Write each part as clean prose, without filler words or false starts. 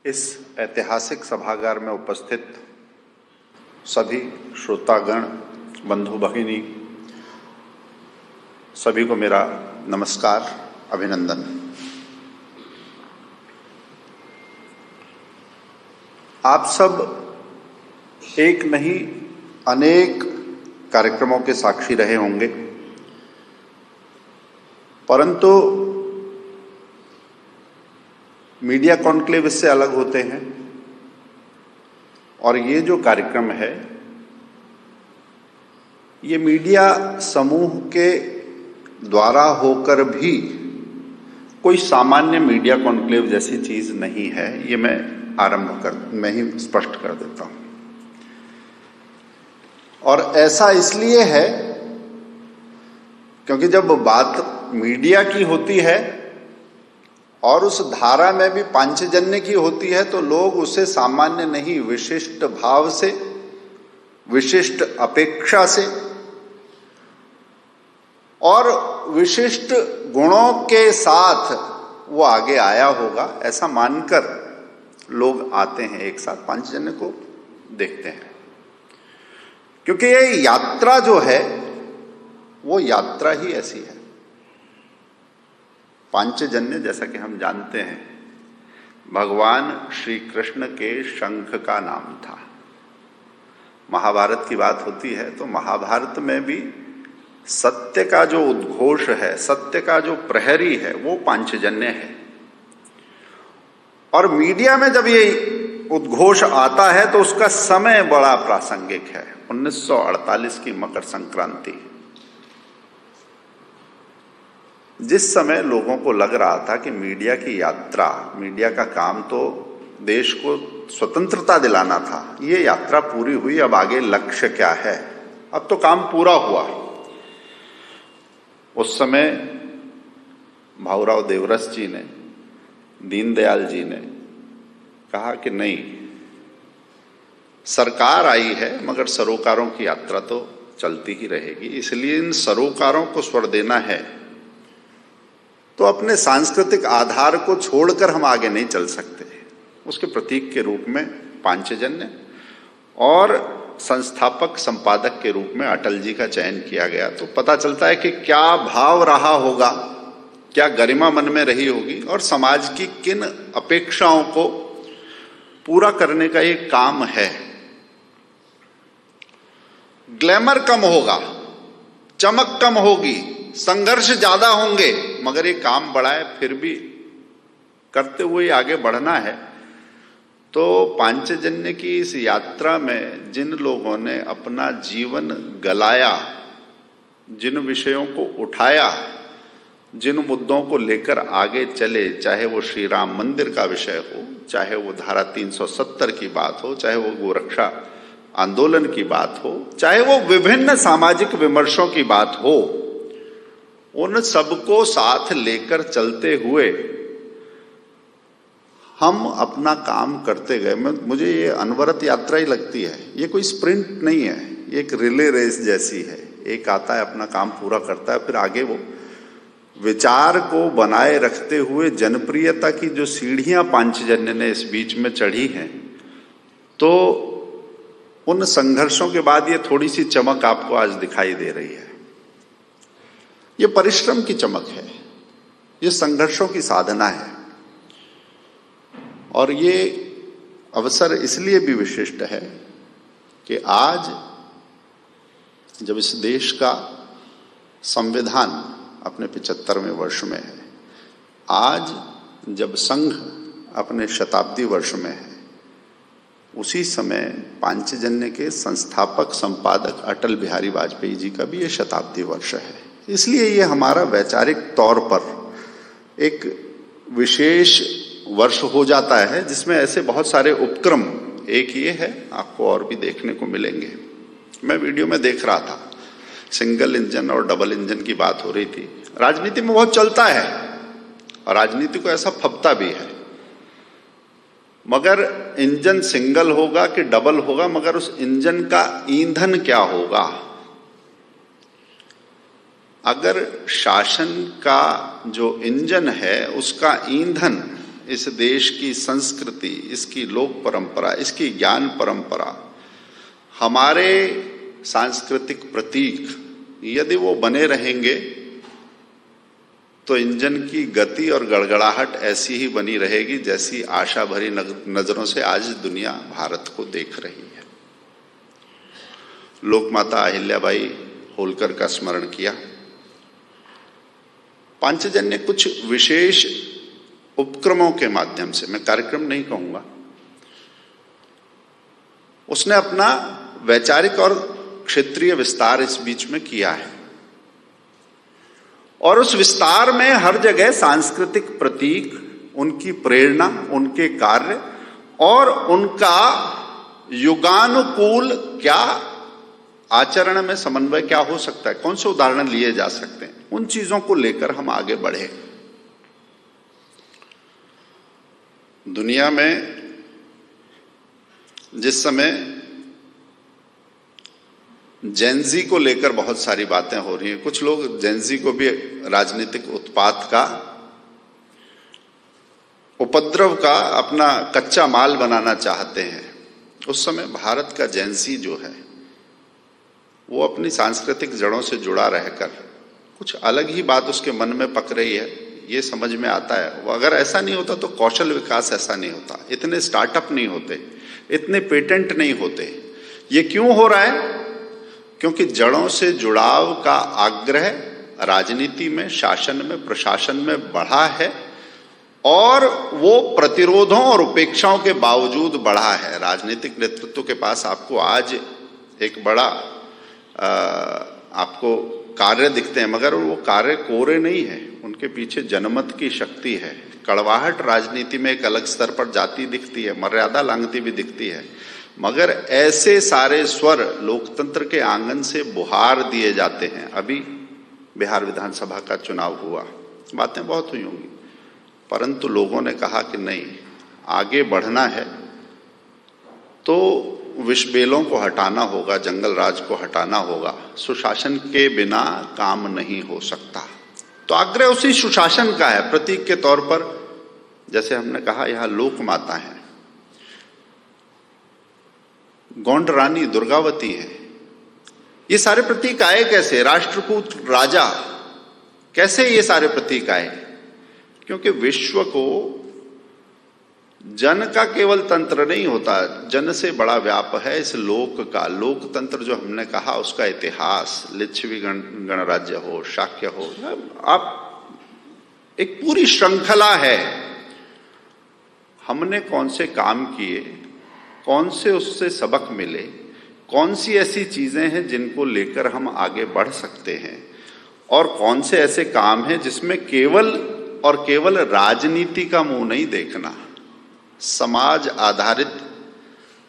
इस ऐतिहासिक सभागार में उपस्थित सभी श्रोतागण, बंधु भगिनी, सभी को मेरा नमस्कार, अभिनंदन। आप सब एक नहीं अनेक कार्यक्रमों के साक्षी रहे होंगे, परंतु मीडिया कॉन्क्लेव इससे अलग होते हैं और ये जो कार्यक्रम है ये मीडिया समूह के द्वारा होकर भी कोई सामान्य मीडिया कॉन्क्लेव जैसी चीज नहीं है। ये मैं ही स्पष्ट कर देता हूं। और ऐसा इसलिए है क्योंकि जब बात मीडिया की होती है और उस धारा में भी पांचजन्य की होती है तो लोग उसे सामान्य नहीं, विशिष्ट भाव से, विशिष्ट अपेक्षा से और विशिष्ट गुणों के साथ वो आगे आया होगा, ऐसा मानकर लोग आते हैं, एक साथ पांचजन्य को देखते हैं। क्योंकि ये यात्रा जो है वो यात्रा ही ऐसी है। पांचजन्य, जैसा कि हम जानते हैं, भगवान श्री कृष्ण के शंख का नाम था। महाभारत की बात होती है तो महाभारत में भी सत्य का जो उद्घोष है, सत्य का जो प्रहरी है, वो पांचजन्य है। और मीडिया में जब ये उद्घोष आता है तो उसका समय बड़ा प्रासंगिक है। 1948 की मकर संक्रांति, जिस समय लोगों को लग रहा था कि मीडिया की यात्रा, मीडिया का काम तो देश को स्वतंत्रता दिलाना था, ये यात्रा पूरी हुई, अब आगे लक्ष्य क्या है, अब तो काम पूरा हुआ। उस समय भाऊराव देवरस जी ने, दीनदयाल जी ने कहा कि नहीं, सरकार आई है मगर सरोकारों की यात्रा तो चलती ही रहेगी, इसलिए इन सरोकारों को स्वर देना है तो अपने सांस्कृतिक आधार को छोड़कर हम आगे नहीं चल सकते। उसके प्रतीक के रूप में पांचजन्य और संस्थापक संपादक के रूप में अटल जी का चयन किया गया। तो पता चलता है कि क्या भाव रहा होगा, क्या गरिमा मन में रही होगी और समाज की किन अपेक्षाओं को पूरा करने का ये काम है। ग्लैमर कम होगा, चमक कम होगी, संघर्ष ज्यादा होंगे, मगर ये काम बड़ा है, फिर भी करते हुए आगे बढ़ना है। तो पांचजन्य की इस यात्रा में जिन लोगों ने अपना जीवन गलाया, जिन विषयों को उठाया, जिन मुद्दों को लेकर आगे चले, चाहे वो श्री राम मंदिर का विषय हो, चाहे वो धारा 370 की बात हो, चाहे वो गोरक्षा आंदोलन की बात हो, चाहे वो विभिन्न सामाजिक विमर्शों की बात हो, उन सबको साथ लेकर चलते हुए हम अपना काम करते गए। मुझे ये अनवरत यात्रा ही लगती है, ये कोई स्प्रिंट नहीं है, ये एक रिले रेस जैसी है। एक आता है, अपना काम पूरा करता है, फिर आगे वो विचार को बनाए रखते हुए जनप्रियता की जो सीढ़ियां पांचजन्य ने इस बीच में चढ़ी हैं, तो उन संघर्षों के बाद ये थोड़ी सी चमक आपको आज दिखाई दे रही है। ये परिश्रम की चमक है, ये संघर्षों की साधना है। और ये अवसर इसलिए भी विशिष्ट है कि आज जब इस देश का संविधान अपने 75वें वर्ष में है, आज जब संघ अपने शताब्दी वर्ष में है, उसी समय पांचजन्य के संस्थापक संपादक अटल बिहारी वाजपेयी जी का भी ये शताब्दी वर्ष है। इसलिए ये हमारा वैचारिक तौर पर एक विशेष वर्ष हो जाता है जिसमें ऐसे बहुत सारे उपक्रम, एक ये है, आपको और भी देखने को मिलेंगे। मैं वीडियो में देख रहा था, सिंगल इंजन और डबल इंजन की बात हो रही थी। राजनीति में बहुत चलता है और राजनीति को ऐसा फपता भी है, मगर इंजन सिंगल होगा कि डबल होगा, मगर उस इंजन का ईंधन क्या होगा। अगर शासन का जो इंजन है उसका ईंधन इस देश की संस्कृति, इसकी लोक परंपरा, इसकी ज्ञान परंपरा, हमारे सांस्कृतिक प्रतीक यदि वो बने रहेंगे तो इंजन की गति और गड़गड़ाहट ऐसी ही बनी रहेगी जैसी आशा भरी नजरों से आज दुनिया भारत को देख रही है। लोकमाता अहिल्याबाई होलकर का स्मरण किया। पांचजन्य कुछ विशेष उपक्रमों के माध्यम से, मैं कार्यक्रम नहीं कहूंगा, उसने अपना वैचारिक और क्षेत्रीय विस्तार इस बीच में किया है और उस विस्तार में हर जगह सांस्कृतिक प्रतीक, उनकी प्रेरणा, उनके कार्य और उनका युगानुकूल क्या आचरण में समन्वय क्या हो सकता है, कौन से उदाहरण लिए जा सकते हैं, उन चीजों को लेकर हम आगे बढ़े। दुनिया में जिस समय जेनजी को लेकर बहुत सारी बातें हो रही हैं, कुछ लोग जेनजी को भी राजनीतिक उत्पात का, उपद्रव का अपना कच्चा माल बनाना चाहते हैं, उस समय भारत का जेनजी जो है वो अपनी सांस्कृतिक जड़ों से जुड़ा रहकर कुछ अलग ही बात उसके मन में पक रही है, ये समझ में आता है। वो अगर ऐसा नहीं होता तो कौशल विकास ऐसा नहीं होता, इतने स्टार्टअप नहीं होते, इतने पेटेंट नहीं होते। ये क्यों हो रहा है? क्योंकि जड़ों से जुड़ाव का आग्रह राजनीति में, शासन में, प्रशासन में बढ़ा है और वो प्रतिरोधों और उपेक्षाओं के बावजूद बढ़ा है। राजनीतिक नेतृत्व के पास आपको आज एक बड़ा आपको कार्य दिखते हैं, मगर वो कार्य कोरे नहीं है, उनके पीछे जनमत की शक्ति है। कड़वाहट राजनीति में एक अलग स्तर पर जाती दिखती है, मर्यादा लांघती भी दिखती है, मगर ऐसे सारे स्वर लोकतंत्र के आंगन से बुहार दिए जाते हैं। अभी बिहार विधानसभा का चुनाव हुआ, बातें बहुत हुई होंगी, परंतु लोगों ने कहा कि नहीं, आगे बढ़ना है तो विषबेलों को हटाना होगा, जंगल राज को हटाना होगा, सुशासन के बिना काम नहीं हो सकता। तो आग्रह उसी सुशासन का है। प्रतीक के तौर पर जैसे हमने कहा, यहां लोक माता है, गोंड रानी दुर्गावती है, ये सारे प्रतीक आए कैसे? राष्ट्रकूट राजा, कैसे ये सारे प्रतीक आए? क्योंकि विश्व को जन का केवल तंत्र नहीं होता, जन से बड़ा व्याप है इस लोक का। लोकतंत्र जो हमने कहा, उसका इतिहास, लिच्छवी गणराज्य हो, शाक्य हो, आप एक पूरी श्रृंखला है। हमने कौन से काम किए, कौन से उससे सबक मिले, कौन सी ऐसी चीजें हैं जिनको लेकर हम आगे बढ़ सकते हैं, और कौन से ऐसे काम हैं जिसमें केवल और केवल राजनीति का मुंह नहीं देखना, समाज आधारित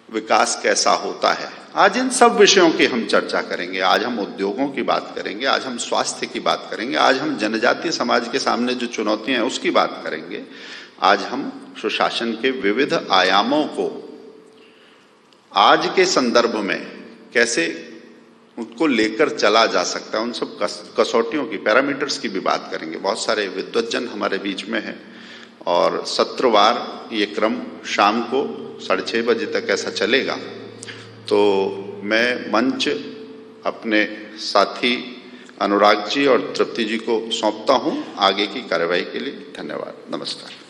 विकास कैसा होता है। आज इन सब विषयों की हम चर्चा करेंगे। आज हम उद्योगों की बात करेंगे, आज हम स्वास्थ्य की बात करेंगे, आज हम जनजातीय समाज के सामने जो चुनौतियां हैं उसकी बात करेंगे, आज हम सुशासन के विविध आयामों को आज के संदर्भ में कैसे उनको लेकर चला जा सकता है, उन सब कसौटियों की, पैरामीटर्स की भी बात करेंगे। बहुत सारे विद्वज्जन हमारे बीच में हैं और सत्रवार ये क्रम शाम को 6:30 बजे तक ऐसा चलेगा। तो मैं मंच अपने साथी अनुराग जी और तृप्ति जी को सौंपता हूं आगे की कार्यवाही के लिए। धन्यवाद, नमस्कार।